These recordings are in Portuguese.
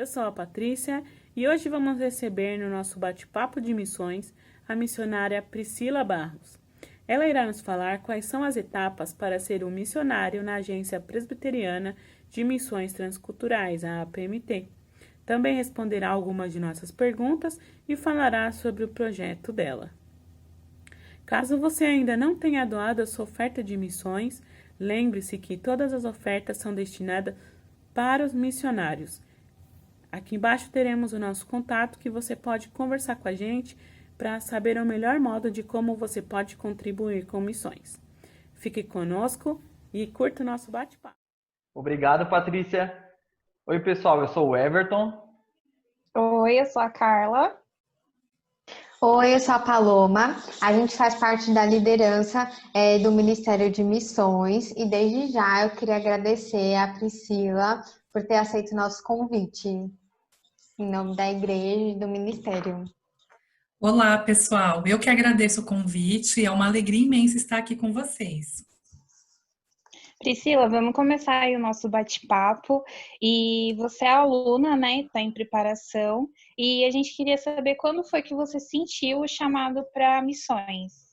Eu sou a Patrícia e hoje vamos receber no nosso bate-papo de missões a missionária Priscila Barros. Ela irá nos falar quais são as etapas para ser um missionário na Agência Presbiteriana de Missões Transculturais, a APMT. Também responderá algumas de nossas perguntas e falará sobre o projeto dela. Caso você ainda não tenha doado a sua oferta de missões, lembre-se que todas as ofertas são destinadas para os missionários. Aqui embaixo teremos o nosso contato que você pode conversar com a gente para saber o melhor modo de como você pode contribuir com missões. Fique conosco e curta o nosso bate-papo. Obrigado, Patrícia. Oi, pessoal, eu sou o Everton. Oi, eu sou a Carla. Oi, eu sou a Paloma. A gente faz parte da liderança do Ministério de Missões e desde já eu queria agradecer a Priscila por ter aceito o nosso convite em nome da igreja e do ministério. Olá, pessoal. Eu que agradeço o convite. É uma alegria imensa estar aqui com vocês. Priscila, vamos começar aí o nosso bate-papo. E você é aluna, né? Está em preparação. E a gente queria saber quando foi que você sentiu o chamado para missões.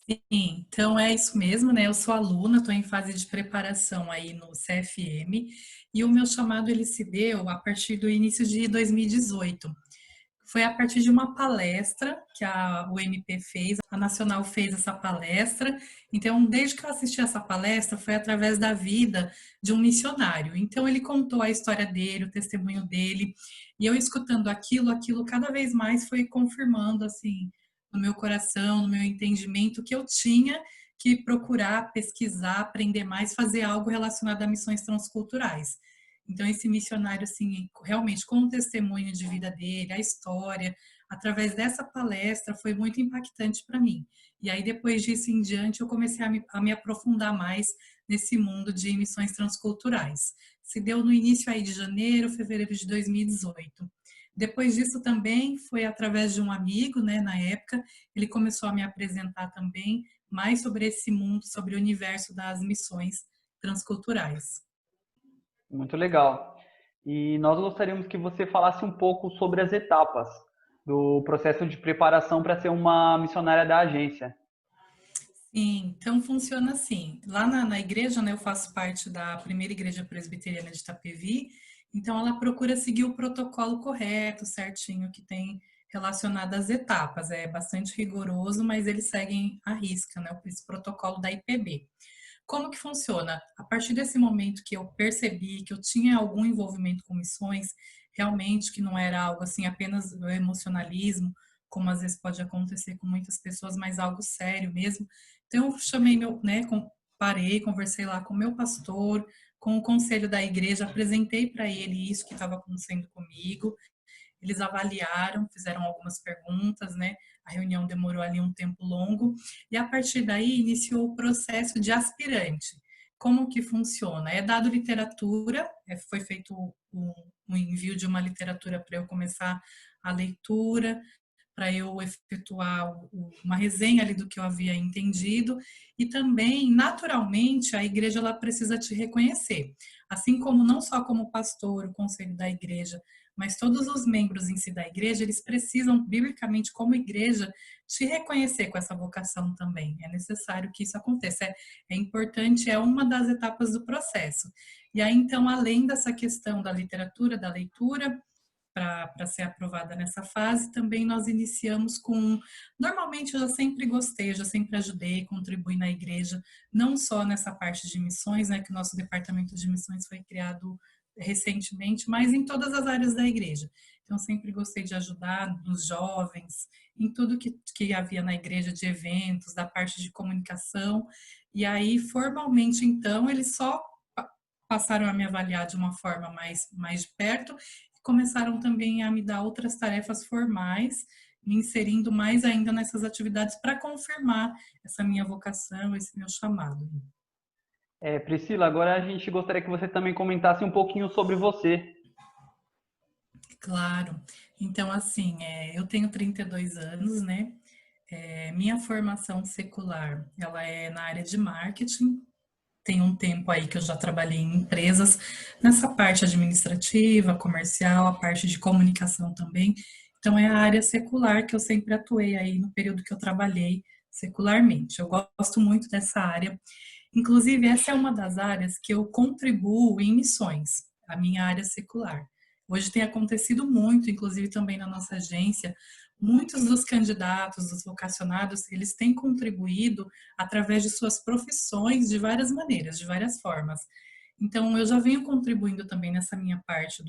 Sim, então é isso mesmo, né? Eu sou aluna, estou em fase de preparação aí no CFM e o meu chamado ele se deu a partir do início de 2018. Foi a partir de uma palestra que a UMP fez, a Nacional fez essa palestra. Então, desde que eu assisti essa palestra, foi através da vida de um missionário. Então, ele contou a história dele, o testemunho dele, e eu escutando aquilo cada vez mais foi confirmando, assim, no meu coração, no meu entendimento, que eu tinha que procurar, pesquisar, aprender mais, fazer algo relacionado a missões transculturais. Então, esse missionário, assim, realmente, com o testemunho de vida dele, a história, através dessa palestra, foi muito impactante para mim. E aí, depois disso em diante, eu comecei a me aprofundar mais nesse mundo de missões transculturais. Se deu no início aí de janeiro, fevereiro de 2018. Depois disso também foi através de um amigo, né, na época, ele começou a me apresentar também mais sobre esse mundo, sobre o universo das missões transculturais. Muito legal. E nós gostaríamos que você falasse um pouco sobre as etapas do processo de preparação para ser uma missionária da agência. Sim, então funciona assim. Lá na igreja, né, eu faço parte da primeira igreja presbiteriana de Itapevi, então ela procura seguir o protocolo correto, certinho, que tem relacionado às etapas. É bastante rigoroso, mas eles seguem à risca, né, esse protocolo da IPB. Como que funciona? A partir desse momento que eu percebi que eu tinha algum envolvimento com missões, realmente que não era algo assim apenas o emocionalismo, como às vezes pode acontecer com muitas pessoas, mas algo sério mesmo. Então eu chamei meu, né, parei, conversei lá com o meu pastor, com o conselho da igreja, apresentei para ele isso que estava acontecendo comigo. Eles avaliaram, fizeram algumas perguntas, né? A reunião demorou ali um tempo longo e a partir daí iniciou o processo de aspirante. Como que funciona? É dado literatura, foi feito um envio de uma literatura para eu começar a leitura, para eu efetuar uma resenha ali do que eu havia entendido e também, naturalmente, a igreja ela precisa te reconhecer. Assim como não só como pastor, o conselho da igreja, mas todos os membros em si da igreja, eles precisam, biblicamente, como igreja, te reconhecer com essa vocação também. É necessário que isso aconteça. É importante, é uma das etapas do processo. E aí, então, além dessa questão da literatura, da leitura, para ser aprovada nessa fase, também nós iniciamos com... Normalmente eu já sempre gostei, eu já sempre ajudei, contribuí na igreja, não só nessa parte de missões, né, que o nosso departamento de missões foi criado recentemente, mas em todas as áreas da igreja. Então, sempre gostei de ajudar nos jovens, em tudo que havia na igreja de eventos, da parte de comunicação. E aí, formalmente, então, eles só passaram a me avaliar de uma forma mais de perto e começaram também a me dar outras tarefas formais, me inserindo mais ainda nessas atividades para confirmar essa minha vocação, esse meu chamado. Priscila, agora a gente gostaria que você também comentasse um pouquinho sobre você. Claro. Então, assim, eu tenho 32 anos, né? Minha formação secular, ela é na área de marketing. tem um tempo aí que eu já trabalhei em empresas nessa parte administrativa, comercial, a parte de comunicação também. Então, é a área secular que eu sempre atuei aí no período que eu trabalhei secularmente. Eu gosto muito dessa área. Inclusive, essa é uma das áreas que eu contribuo em missões, a minha área secular. Hoje tem acontecido muito, inclusive também na nossa agência, muitos dos candidatos, dos vocacionados, eles têm contribuído através de suas profissões de várias maneiras, de várias formas. Então, eu já venho contribuindo também nessa minha parte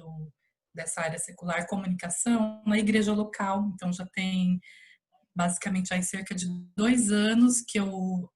dessa área secular, comunicação, na igreja local. Então, já tem basicamente aí cerca de 2 anos que eu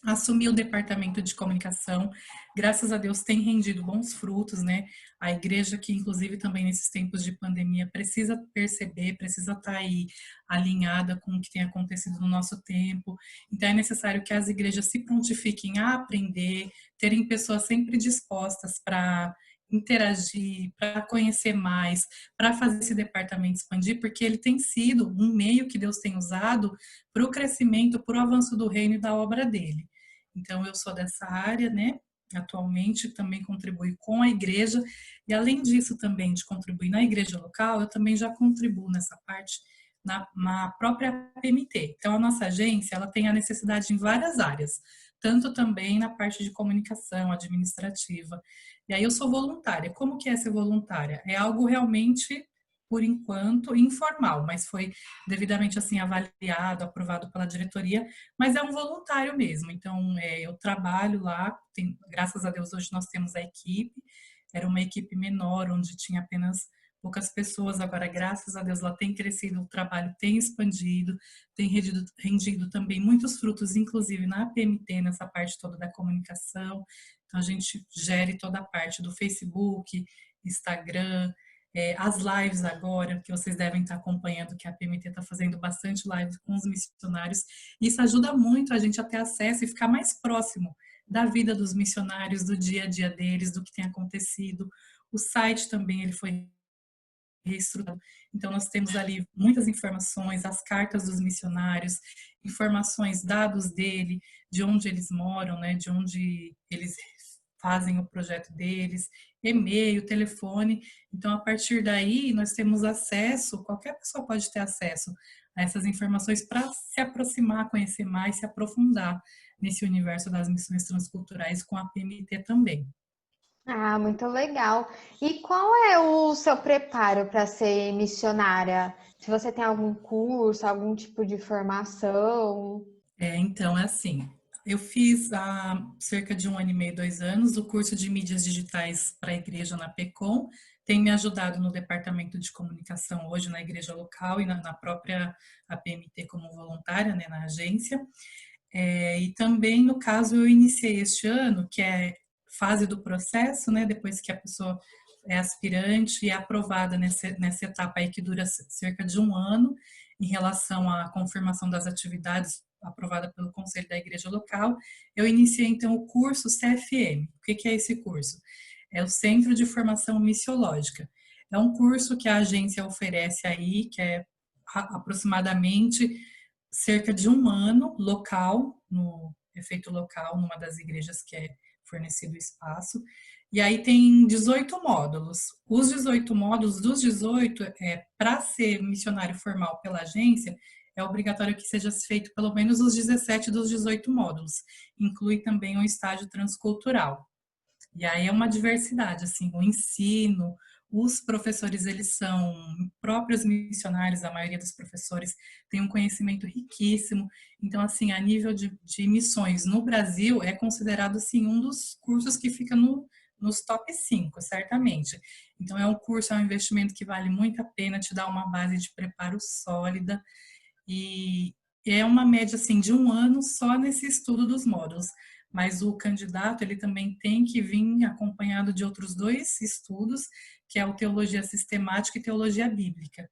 assumi o departamento de comunicação. Graças a Deus tem rendido bons frutos, né? A igreja que, inclusive, também nesses tempos de pandemia, precisa perceber, precisa estar aí alinhada com o que tem acontecido no nosso tempo. Então, é necessário que as igrejas se prontifiquem a aprender, terem pessoas sempre dispostas para interagir, para conhecer mais, para fazer esse departamento expandir, porque ele tem sido um meio que Deus tem usado para o crescimento, para o avanço do reino e da obra dele. Então, eu sou dessa área, né? Atualmente também contribuo com a igreja, e além disso também de contribuir na igreja local, eu também já contribuo nessa parte na própria PMT. Então, a nossa agência, ela tem a necessidade em várias áreas, tanto também na parte de comunicação, administrativa. E aí eu sou voluntária. Como que é ser voluntária? É algo realmente, por enquanto, informal, mas foi devidamente assim avaliado, aprovado pela diretoria, mas é um voluntário mesmo. Então, eu trabalho lá, graças a Deus hoje nós temos a equipe, era uma equipe menor, onde tinha apenas poucas pessoas, agora graças a Deus ela tem crescido, o trabalho tem expandido, tem rendido também muitos frutos, inclusive na PMT, nessa parte toda da comunicação. Então, a gente gere toda a parte do Facebook, Instagram, as lives agora, que vocês devem estar acompanhando, que a PMT está fazendo bastante lives com os missionários. Isso ajuda muito a gente a ter acesso e ficar mais próximo da vida dos missionários, do dia a dia deles, do que tem acontecido. O site também ele foi reestruturado. Então, nós temos ali muitas informações, as cartas dos missionários, informações, dados dele, de onde eles moram, né, de onde eles fazem o projeto deles, e-mail, telefone. Então, a partir daí, nós temos acesso, qualquer pessoa pode ter acesso a essas informações para se aproximar, conhecer mais, se aprofundar nesse universo das missões transculturais com a PMT também. Ah, muito legal. E qual é o seu preparo para ser missionária? Se você tem algum curso, algum tipo de formação? Então, é assim, eu fiz há cerca de 1 ano e meio, 2 anos, o curso de mídias digitais para a igreja na PECOM, tem me ajudado no departamento de comunicação hoje na igreja local e na própria APMT como voluntária, né, na agência. E também, no caso, eu iniciei este ano, que é fase do processo, né, depois que a pessoa é aspirante e é aprovada nessa etapa aí que dura cerca de 1 ano, em relação à confirmação das atividades aprovada pelo Conselho da Igreja Local, eu iniciei então o curso CFM. O que é esse curso? É o Centro de Formação Missiológica. É um curso que a agência oferece aí, que é aproximadamente cerca de 1 ano, local, no efeito local, numa das igrejas que é fornecido o espaço. E aí tem 18 módulos. Os 18 módulos, dos 18, para ser missionário formal pela agência, é obrigatório que seja feito pelo menos os 17 dos 18 módulos. Inclui também um estágio transcultural. E aí é uma diversidade, assim, o ensino, os professores, eles são próprios missionários, a maioria dos professores tem um conhecimento riquíssimo. Então, assim, a nível de missões no Brasil, é considerado, assim, um dos cursos que fica nos top 5, certamente. Então, é um investimento que vale muito a pena, te dá uma base de preparo sólida e é uma média, assim, de 1 ano só nesse estudo dos módulos. Mas o candidato, ele também tem que vir acompanhado de outros 2 estudos, que é o Teologia Sistemática e Teologia Bíblica,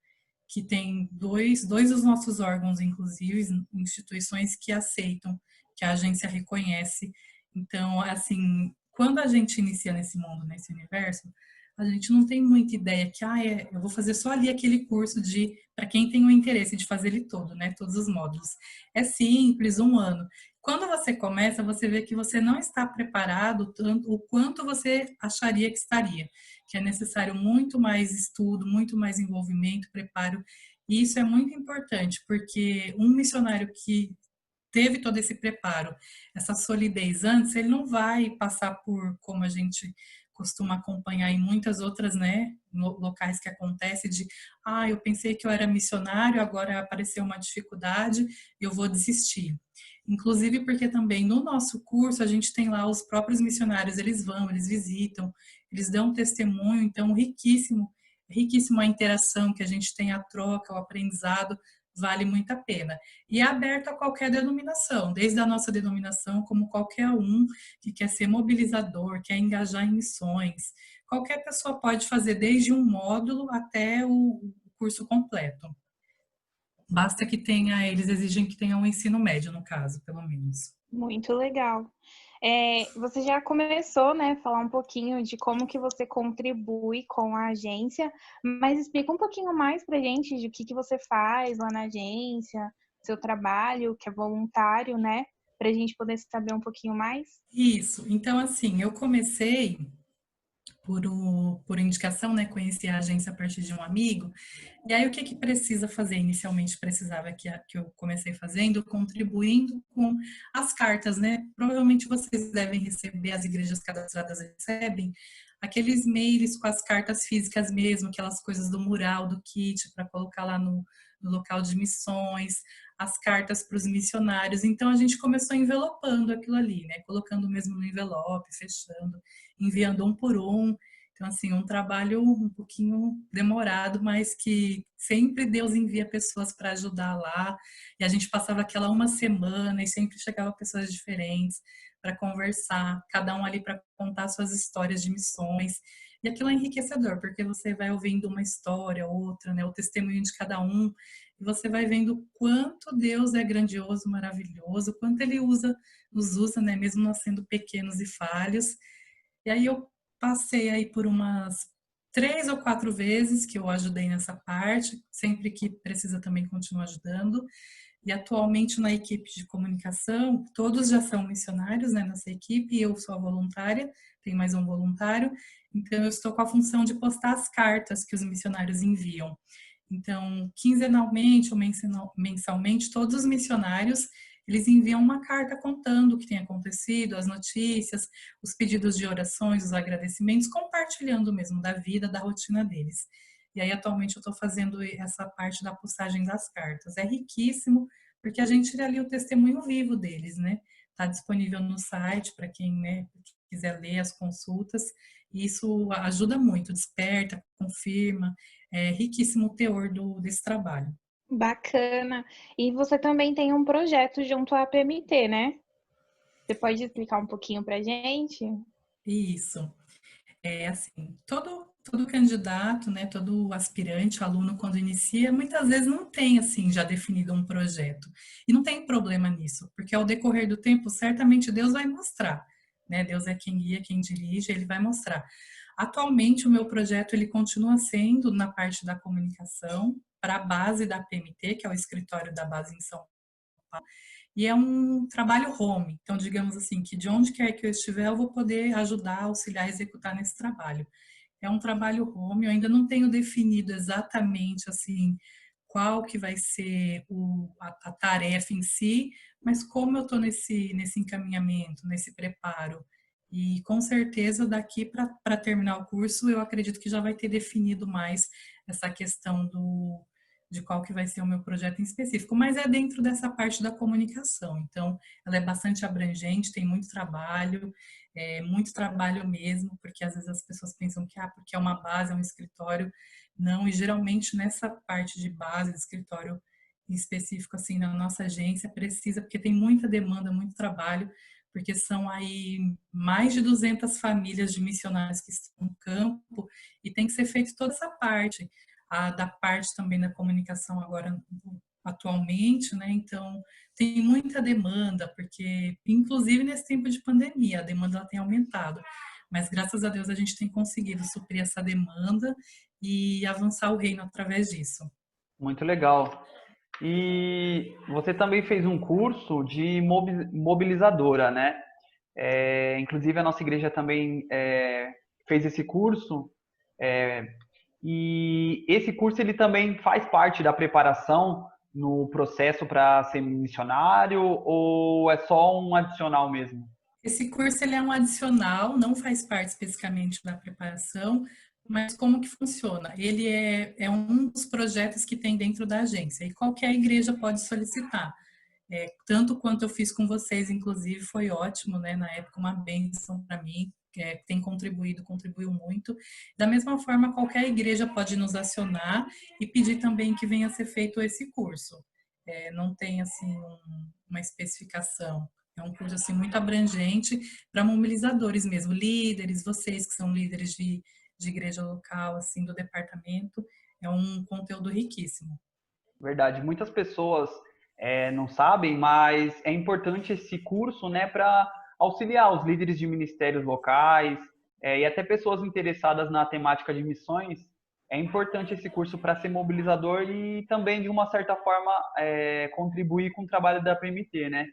que tem dois dos nossos órgãos, inclusive, instituições que aceitam, que a agência reconhece. Então, assim, quando a gente inicia nesse mundo, nesse universo, a gente não tem muita ideia que, eu vou fazer só ali aquele curso para quem tem o interesse de fazer ele todo, né, todos os módulos. É simples, 1 ano. Quando você começa, você vê que você não está preparado tanto o quanto você acharia que estaria, que é necessário muito mais estudo, muito mais envolvimento, preparo. E isso é muito importante, porque um missionário que teve todo esse preparo, essa solidez antes, ele não vai passar por, como a gente costuma acompanhar em muitas outras, né, locais que acontece de, eu pensei que eu era missionário, agora apareceu uma dificuldade, eu vou desistir. Inclusive porque também no nosso curso a gente tem lá os próprios missionários, eles vão, eles visitam, eles dão testemunho, então riquíssimo, riquíssimo a interação que a gente tem, a troca, o aprendizado, vale muito a pena. E é aberto a qualquer denominação, desde a nossa denominação, como qualquer um que quer ser mobilizador, quer engajar em missões. Qualquer pessoa pode fazer desde um módulo até o curso completo. Basta que tenha, eles exigem que tenha um ensino médio, no caso, pelo menos. Muito legal. Você já começou, né, a falar um pouquinho de como que você contribui com a agência, mas explica um pouquinho mais pra gente de o que você faz lá na agência, seu trabalho, que é voluntário, né, pra gente poder saber um pouquinho mais. Isso. Então, assim, eu comecei por indicação, né? Conheci a agência a partir de um amigo. E aí, o que precisa fazer? Inicialmente, precisava que eu comecei fazendo, contribuindo com as cartas, né? Provavelmente vocês devem receber, as igrejas cadastradas recebem, aqueles mails com as cartas físicas mesmo, aquelas coisas do mural, do kit, para colocar lá no local de missões, as cartas para os missionários. Então, a gente começou envelopando aquilo ali, né? Colocando mesmo no envelope, fechando, enviando um por um. Então, assim, um trabalho um pouquinho demorado, mas que sempre Deus envia pessoas para ajudar lá. E a gente passava aquela uma semana e sempre chegava pessoas diferentes para conversar, cada um ali para contar suas histórias de missões. E aquilo é enriquecedor, porque você vai ouvindo uma história, outra, né, o testemunho de cada um, e você vai vendo o quanto Deus é grandioso, maravilhoso, quanto Ele nos usa, né, mesmo nós sendo pequenos e falhos. E aí eu passei aí por umas 3 ou 4 vezes que eu ajudei nessa parte, sempre que precisa também continuo ajudando. E atualmente na equipe de comunicação, todos já são missionários, né, nessa equipe, e eu sou a voluntária, tem mais um voluntário, então eu estou com a função de postar as cartas que os missionários enviam. Então, quinzenalmente ou mensalmente, todos os missionários, eles enviam uma carta contando o que tem acontecido, as notícias, os pedidos de orações, os agradecimentos, compartilhando mesmo da vida, da rotina deles. E aí, atualmente, eu estou fazendo essa parte da postagem das cartas. É riquíssimo, porque a gente lê ali o testemunho vivo deles, né? Está disponível no site para quem, né, quiser ler as consultas. E isso ajuda muito, desperta, confirma. É riquíssimo o teor desse trabalho. Bacana. E você também tem um projeto junto à PMT, né? Você pode explicar um pouquinho pra gente? Isso. É assim, todo candidato, né, todo aspirante, aluno, quando inicia, muitas vezes não tem, assim, já definido um projeto. E não tem problema nisso, porque ao decorrer do tempo, certamente Deus vai mostrar, né? Deus é quem guia, quem dirige, Ele vai mostrar. Atualmente, o meu projeto, ele continua sendo na parte da comunicação, para a base da PMT, que é o escritório da base em São Paulo. E é um trabalho home, então digamos assim, que de onde quer que eu estiver, eu vou poder ajudar, auxiliar, executar nesse trabalho. É um trabalho home, eu ainda não tenho definido exatamente assim qual que vai ser a tarefa em si, mas como eu estou nesse encaminhamento, nesse preparo, e com certeza daqui para terminar o curso, eu acredito que já vai ter definido mais essa questão de qual que vai ser o meu projeto em específico, mas é dentro dessa parte da comunicação. Então, ela é bastante abrangente, tem muito trabalho mesmo, porque às vezes as pessoas pensam que, porque é uma base, é um escritório. Não, e geralmente nessa parte de base, de escritório em específico, assim, na nossa agência, precisa, porque tem muita demanda, muito trabalho, porque são aí mais de 200 famílias de missionários que estão no campo, e tem que ser feito toda essa parte da parte também da comunicação agora atualmente, né? Então tem muita demanda, porque inclusive nesse tempo de pandemia a demanda ela tem aumentado, mas graças a Deus a gente tem conseguido suprir essa demanda e avançar o reino através disso. Muito legal. E você também fez um curso de mobilizadora, né? Inclusive a nossa igreja também fez esse curso. é, e esse curso ele também faz parte da preparação no processo para ser missionário ou é só um adicional mesmo? Esse curso ele é um adicional, não faz parte especificamente da preparação, mas como que funciona? Ele é um dos projetos que tem dentro da agência e qualquer igreja pode solicitar. Tanto quanto eu fiz com vocês, inclusive, foi ótimo, né? Na época, uma bênção para mim, tem contribuiu muito. Da mesma forma, qualquer igreja pode nos acionar e pedir também que venha a ser feito esse curso. Não tem, assim, uma especificação. É um curso, assim, muito abrangente para mobilizadores mesmo, líderes, vocês que são líderes de igreja local, assim, do departamento. É um conteúdo riquíssimo. Verdade, muitas pessoas não sabem, mas é importante esse curso, né, para auxiliar os líderes de ministérios locais e até pessoas interessadas na temática de missões. É importante esse curso para ser mobilizador e também, de uma certa forma, contribuir com o trabalho da PMT, né?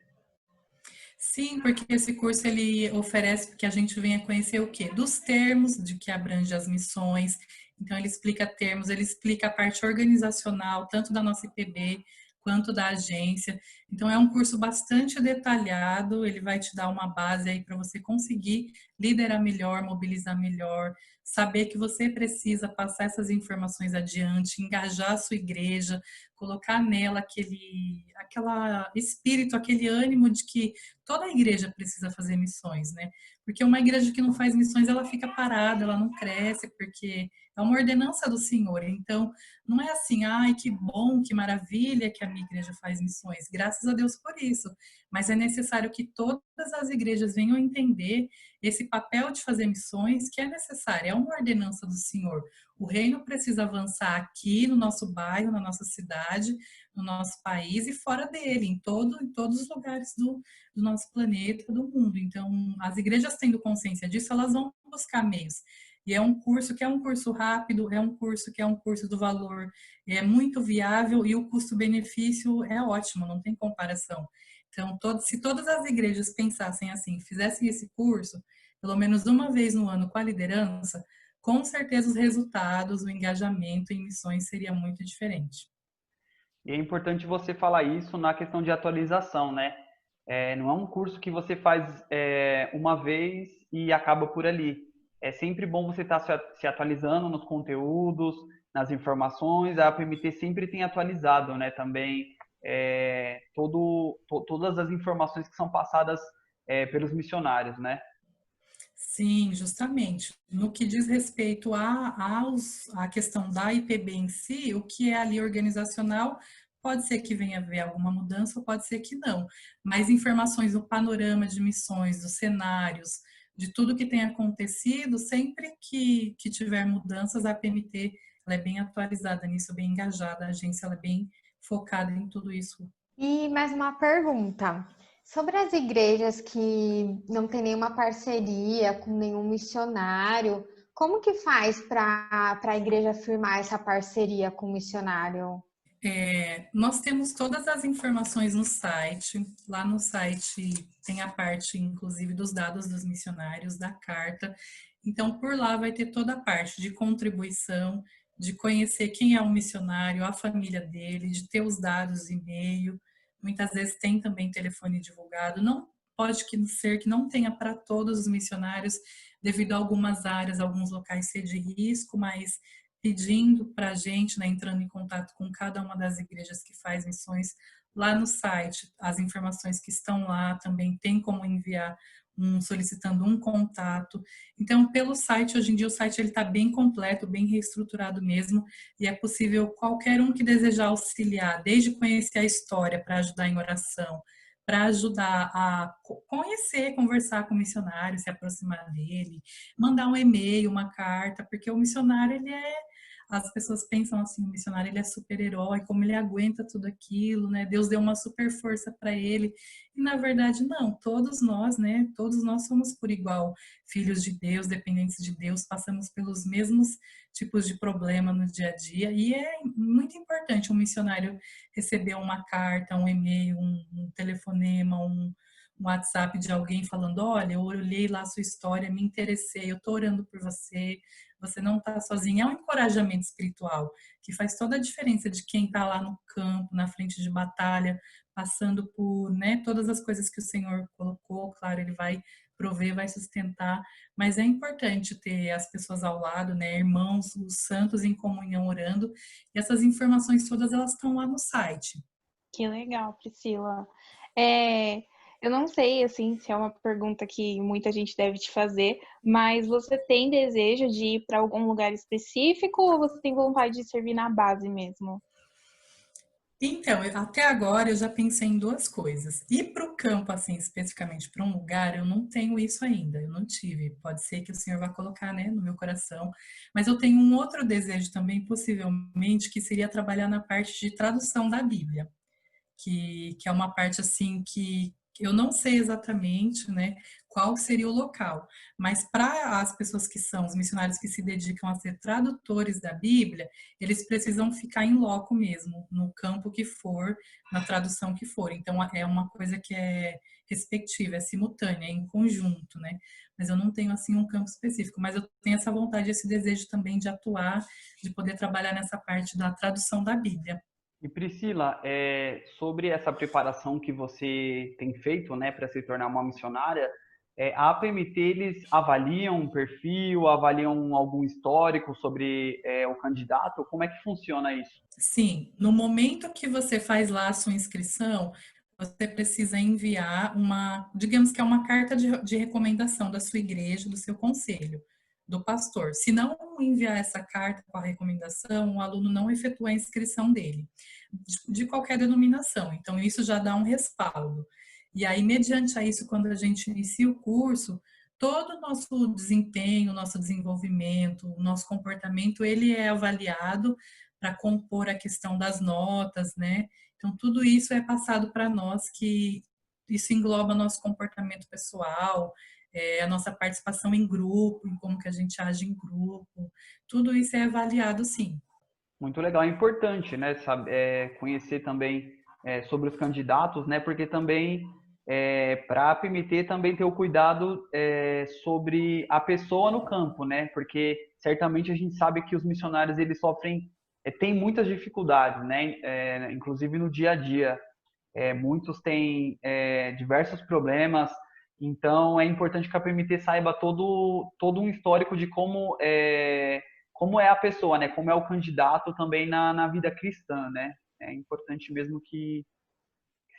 Sim, porque esse curso ele oferece que a gente venha conhecer o quê? Dos termos de que abrange as missões. Então ele explica termos, ele explica a parte organizacional, tanto da nossa IPB quanto da agência. Então é um curso bastante detalhado, ele vai te dar uma base aí para você conseguir liderar melhor, mobilizar melhor, saber que você precisa passar essas informações adiante, engajar a sua igreja, colocar nela aquela espírito, aquele ânimo de que toda a igreja precisa fazer missões, né? Porque uma igreja que não faz missões, ela fica parada, ela não cresce, porque é uma ordenança do Senhor. Então, não é assim, ai, que bom, que maravilha que a minha igreja faz missões. Graças a Deus por isso. Mas é necessário que todas as igrejas venham entender esse papel de fazer missões, que é necessário, é uma ordenança do Senhor. O reino precisa avançar aqui no nosso bairro, na nossa cidade, no nosso país e fora dele, em todos os lugares do nosso planeta, do mundo. Então, as igrejas tendo consciência disso, elas vão buscar meios. E é um curso que é um curso rápido, é um curso que é um curso do valor é muito viável e o custo-benefício é ótimo, não tem comparação. Então, se todas as igrejas pensassem assim, fizessem esse curso, pelo menos uma vez no ano com a liderança, com certeza os resultados, o engajamento em missões seria muito diferente. E é importante você falar isso na questão de atualização, né? Não é um curso que você faz uma vez e acaba por ali. É sempre bom você estar se atualizando nos conteúdos, nas informações. A APMT sempre tem atualizado, né? Também todas as informações que são passadas pelos missionários, né? Sim, justamente. No que diz respeito à questão da IPB em si, o que é ali organizacional, pode ser que venha a haver alguma mudança, ou pode ser que não. Mas informações do panorama de missões, dos cenários, de tudo que tem acontecido, sempre que tiver mudanças, a PMT ela é bem atualizada nisso, bem engajada, a agência ela é bem focada em tudo isso. E mais uma pergunta. Sobre as igrejas que não tem nenhuma parceria com nenhum missionário, como que faz para a igreja firmar essa parceria com o missionário? Nós temos todas as informações no site. Lá no site tem a parte, inclusive, dos dados dos missionários, da carta. Então, por lá vai ter toda a parte de contribuição, de conhecer quem é o missionário, a família dele, de ter os dados, e-mail. Muitas vezes tem também telefone divulgado. Não pode ser que não tenha para todos os missionários, devido a algumas áreas, alguns locais ser de risco, mas pedindo para a gente, né, entrando em contato com cada uma das igrejas que faz missões lá no site. As informações que estão lá também tem como enviar solicitando um contato. Então, pelo site, hoje em dia o site ele está bem completo, bem reestruturado mesmo, e é possível qualquer um que desejar auxiliar, desde conhecer a história para ajudar em oração, para ajudar a conhecer, conversar com o missionário, se aproximar dele, mandar um e-mail, uma carta, porque o missionário ele é as pessoas pensam assim, o missionário ele é super-herói, como ele aguenta tudo aquilo, né? Deus deu uma super força para ele. E na verdade não, todos nós, né? Todos nós somos por igual filhos de Deus, dependentes de Deus, passamos pelos mesmos tipos de problema no dia a dia. E é muito importante um missionário receber uma carta, um e-mail, um telefonema, um WhatsApp de alguém falando, olha, eu olhei lá a sua história, me interessei, eu estou orando por você, você não está sozinho. É um encorajamento espiritual que faz toda a diferença de quem está lá no campo, na frente de batalha, passando por, né, todas as coisas que o Senhor colocou. Claro, Ele vai prover, vai sustentar, mas é importante ter as pessoas ao lado, né, irmãos, os santos em comunhão orando, e essas informações todas elas estão lá no site. Que legal, Priscila. É, eu não sei, assim, se é uma pergunta que muita gente deve te fazer, mas você tem desejo de ir para algum lugar específico ou você tem vontade de servir na base mesmo? Então, até agora eu já pensei em duas coisas. Ir para o campo, assim, especificamente para um lugar, eu não tenho isso ainda, eu não tive. Pode ser que o Senhor vá colocar, né, no meu coração. Mas eu tenho um outro desejo também, possivelmente, que seria trabalhar na parte de tradução da Bíblia. Que é uma parte assim que eu não sei exatamente, né, qual seria o local, mas para as pessoas que são os missionários que se dedicam a ser tradutores da Bíblia, eles precisam ficar em loco mesmo, no campo que for, na tradução que for. Então é uma coisa que é respectiva, é simultânea, é em conjunto, né? Mas eu não tenho assim um campo específico, mas eu tenho essa vontade, esse desejo também de atuar, de poder trabalhar nessa parte da tradução da Bíblia. E Priscila, sobre essa preparação que você tem feito, né, para se tornar uma missionária, a APMT eles avaliam um perfil, avaliam algum histórico sobre o candidato? Como é que funciona isso? Sim, no momento que você faz lá a sua inscrição, você precisa enviar uma, digamos que é uma carta de recomendação da sua igreja, do seu conselho, do pastor. Se não enviar essa carta com a recomendação, o aluno não efetua a inscrição dele, de qualquer denominação. Então, isso já dá um respaldo. E aí, mediante a isso, quando a gente inicia o curso, todo o nosso desempenho, nosso desenvolvimento, o nosso comportamento, ele é avaliado para compor a questão das notas, né? Então, tudo isso é passado para nós, que isso engloba nosso comportamento pessoal, a nossa participação em grupo, em como que a gente age em grupo, tudo isso é avaliado, sim. Muito legal, é importante, né, conhecer também sobre os candidatos, né, porque também para a PMT também ter o cuidado sobre a pessoa no campo, né, porque certamente a gente sabe que os missionários eles sofrem, têm muitas dificuldades, né, inclusive no dia a dia, muitos têm diversos problemas, então é importante que a PMT saiba todo um histórico de como é a pessoa, né? Como é o candidato também na vida cristã, né? É importante mesmo que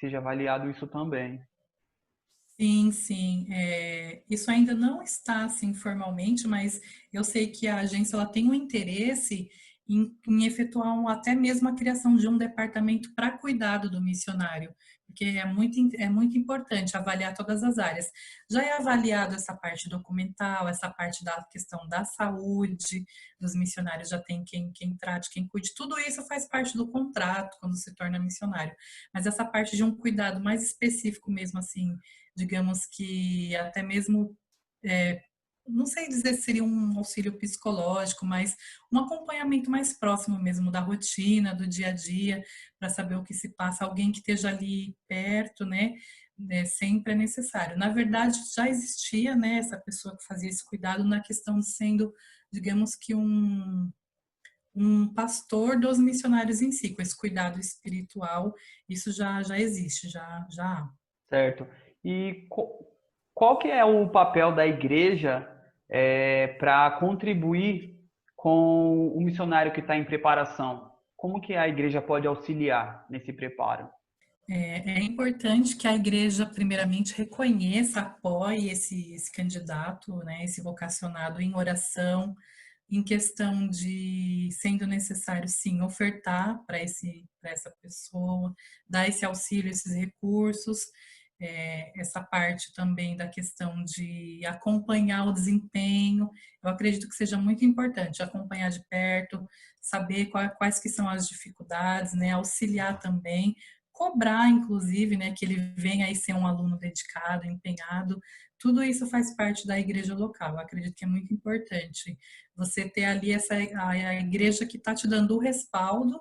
seja avaliado isso também. Sim, sim. Isso ainda não está assim formalmente, mas eu sei que a agência ela tem um interesse em efetuar até mesmo a criação de um departamento para cuidado do missionário, porque é muito importante avaliar todas as áreas. Já é avaliado essa parte documental, essa parte da questão da saúde dos missionários, já tem quem trate, quem cuide, tudo isso faz parte do contrato quando se torna missionário. Mas essa parte de um cuidado mais específico mesmo, assim, digamos que até mesmo, não sei dizer se seria um auxílio psicológico, mas um acompanhamento mais próximo mesmo da rotina, do dia a dia, para saber o que se passa, alguém que esteja ali perto, né? Sempre é necessário. Na verdade, já existia, né, essa pessoa que fazia esse cuidado na questão de sendo, digamos que um pastor dos missionários em si, com esse cuidado espiritual, isso já existe, já há. Certo. E qual que é o papel da igreja para contribuir com o missionário que está em preparação? Como que a igreja pode auxiliar nesse preparo? É importante que a igreja, primeiramente, reconheça, apoie esse candidato, né, esse vocacionado em oração, em questão de, sendo necessário, sim, ofertar para essa pessoa, dar esse auxílio, esses recursos. essa parte também da questão de acompanhar o desempenho. Eu acredito que seja muito importante acompanhar de perto, saber quais que são as dificuldades, né, auxiliar também, cobrar, inclusive, né, que ele venha aí ser um aluno dedicado, empenhado. Tudo isso faz parte da igreja local. Eu acredito que é muito importante você ter ali a igreja que está te dando o respaldo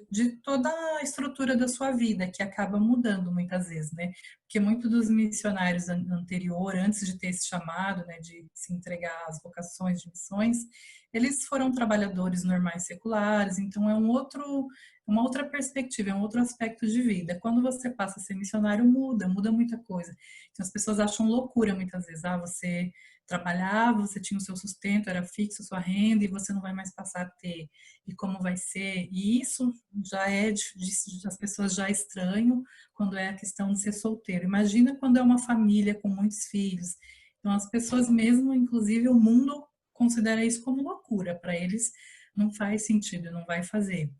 de toda a estrutura da sua vida, que acaba mudando muitas vezes, né? Porque muitos dos missionários anterior, antes de ter esse chamado, né, de se entregar às vocações de missões, eles foram trabalhadores normais seculares, então é uma outra perspectiva, é um outro aspecto de vida. Quando você passa a ser missionário, muda muita coisa. Então as pessoas acham loucura muitas vezes, você trabalhava, você tinha o seu sustento, era fixo, sua renda, e você não vai mais passar a ter. E como vai ser? E isso já as pessoas já estranham quando é a questão de ser solteiro. Imagina quando é uma família com muitos filhos. Então as pessoas mesmo, inclusive o mundo, considera isso como loucura. Para eles não faz sentido, não vai fazer.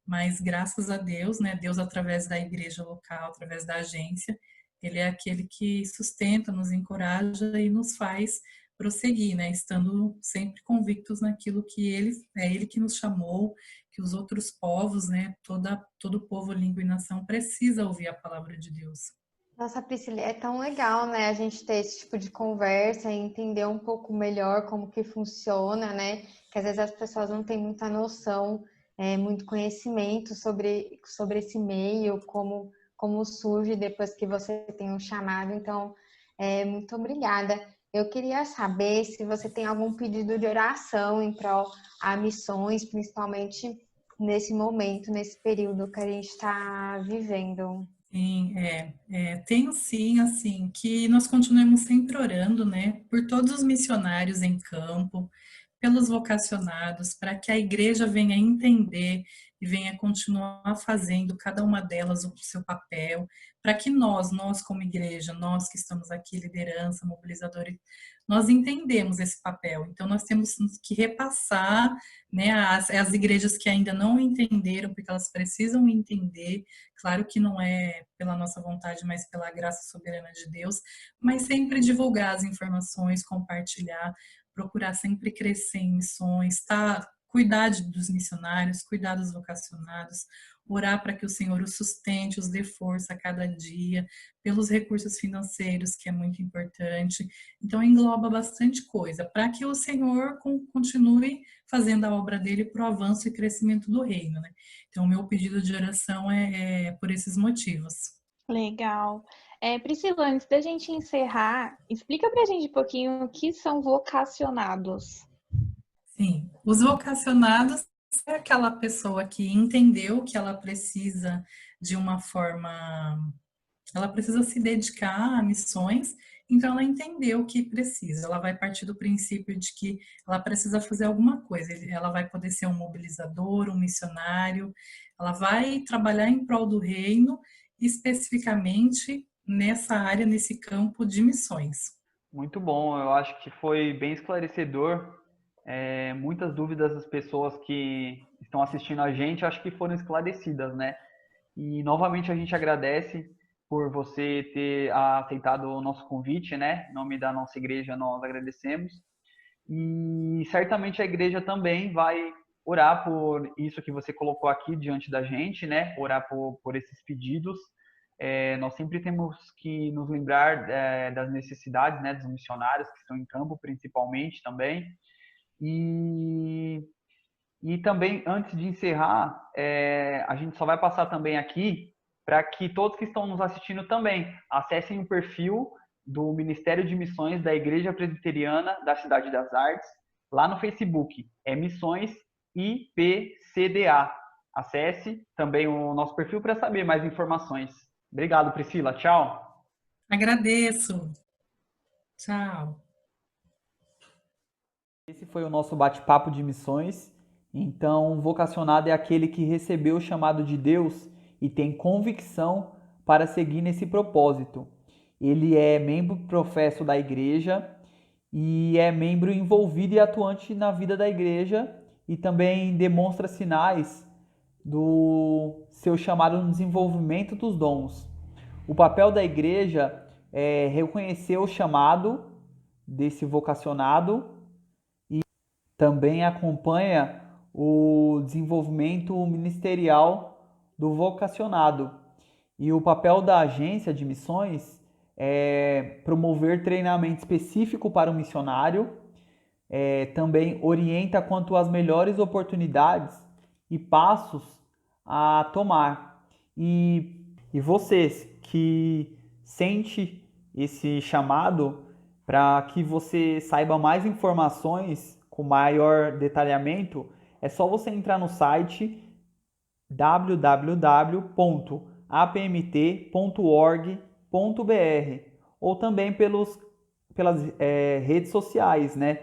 Mas graças a Deus, né, Deus através da igreja local, através da agência, ele é aquele que sustenta, nos encoraja e nos faz prosseguir, né, estando sempre convictos naquilo que ele que nos chamou, que os outros povos, né, todo povo, língua e nação precisa ouvir a palavra de Deus. Nossa, Priscila, é tão legal, né, a gente ter esse tipo de conversa e entender um pouco melhor como que funciona, né, que às vezes as pessoas não têm muita noção, muito conhecimento sobre esse meio, como surge depois que você tem um chamado. Então, muito obrigada. Eu queria saber se você tem algum pedido de oração em prol a missões, principalmente nesse momento, nesse período que a gente está vivendo. Sim, tenho sim, assim, que nós continuemos sempre orando, né, por todos os missionários em campo, pelos vocacionados, para que a igreja venha entender e venha continuar fazendo cada uma delas o seu papel, para que nós como igreja, nós que estamos aqui, liderança, mobilizadores, nós entendemos esse papel. Então, nós temos que repassar, né, as igrejas que ainda não entenderam, porque elas precisam entender. Claro que não é pela nossa vontade, mas pela graça soberana de Deus, mas sempre divulgar as informações, compartilhar, procurar sempre crescer em missões, cuidar dos missionários, cuidar dos vocacionados, orar para que o Senhor os sustente, os dê força a cada dia, pelos recursos financeiros, que é muito importante. Então, engloba bastante coisa, para que o Senhor continue fazendo a obra dele para o avanço e crescimento do reino, né? Então, o meu pedido de oração é por esses motivos. Legal. Priscila, antes da gente encerrar, explica pra gente um pouquinho o que são vocacionados. Sim, os vocacionados é aquela pessoa que entendeu que ela precisa de uma forma, ela precisa se dedicar a missões, então ela entendeu que precisa, ela vai partir do princípio de que ela precisa fazer alguma coisa, ela vai poder ser um mobilizador, um missionário, ela vai trabalhar em prol do reino, especificamente nessa área, nesse campo de missões. Muito bom, eu acho que foi bem esclarecedor. Muitas dúvidas das pessoas que estão assistindo a gente, acho que foram esclarecidas, né? E novamente a gente agradece por você ter aceitado o nosso convite, né? Em nome da nossa igreja, nós agradecemos. E certamente a igreja também vai orar por isso que você colocou aqui diante da gente, né? Orar por esses pedidos. Nós sempre temos que nos lembrar das necessidades, né? Dos missionários que estão em campo, principalmente também. E também, antes de encerrar, a gente só vai passar também aqui para que todos que estão nos assistindo também acessem o perfil do Ministério de Missões da Igreja Presbiteriana da Cidade das Artes, lá no Facebook, Missões IPCDA. Acesse também o nosso perfil para saber mais informações. Obrigado, Priscila. Tchau. Agradeço. Tchau. Esse foi o nosso bate-papo de missões. Então, vocacionado é aquele que recebeu o chamado de Deus e tem convicção para seguir nesse propósito. Ele é membro professo da igreja e é membro envolvido e atuante na vida da igreja e também demonstra sinais do seu chamado no desenvolvimento dos dons. O papel da igreja é reconhecer o chamado desse vocacionado e também acompanha o desenvolvimento ministerial do vocacionado. E o papel da agência de missões é promover treinamento específico para o missionário, também orienta quanto às melhores oportunidades e passos a tomar. E vocês que sente esse chamado, para que você saiba mais informações com maior detalhamento, é só você entrar no site www.apmt.org.br ou também pelas redes sociais, né?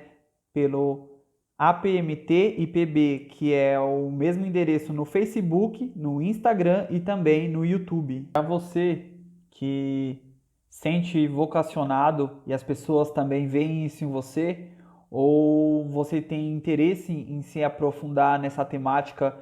Pelo APMT IPB, que é o mesmo endereço no Facebook, no Instagram e também no YouTube. Para você que sente vocacionado e as pessoas também veem isso em você, ou você tem interesse em se aprofundar nessa temática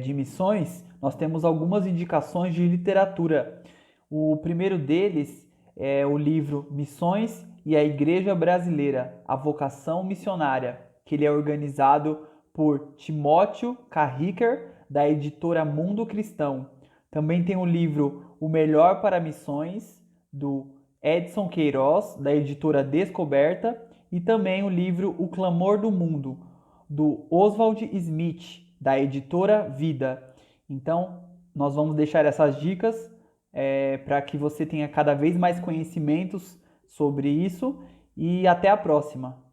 de missões, nós temos algumas indicações de literatura. O primeiro deles é o livro Missões e a Igreja Brasileira, a Vocação Missionária, que ele é organizado por Timóteo Carricker, da editora Mundo Cristão. Também tem o livro O Melhor para Missões, do Edson Queiroz, da editora Descoberta, e também o livro O Clamor do Mundo, do Oswald Smith, da editora Vida. Então, nós vamos deixar essas dicas para que você tenha cada vez mais conhecimentos sobre isso, e até a próxima!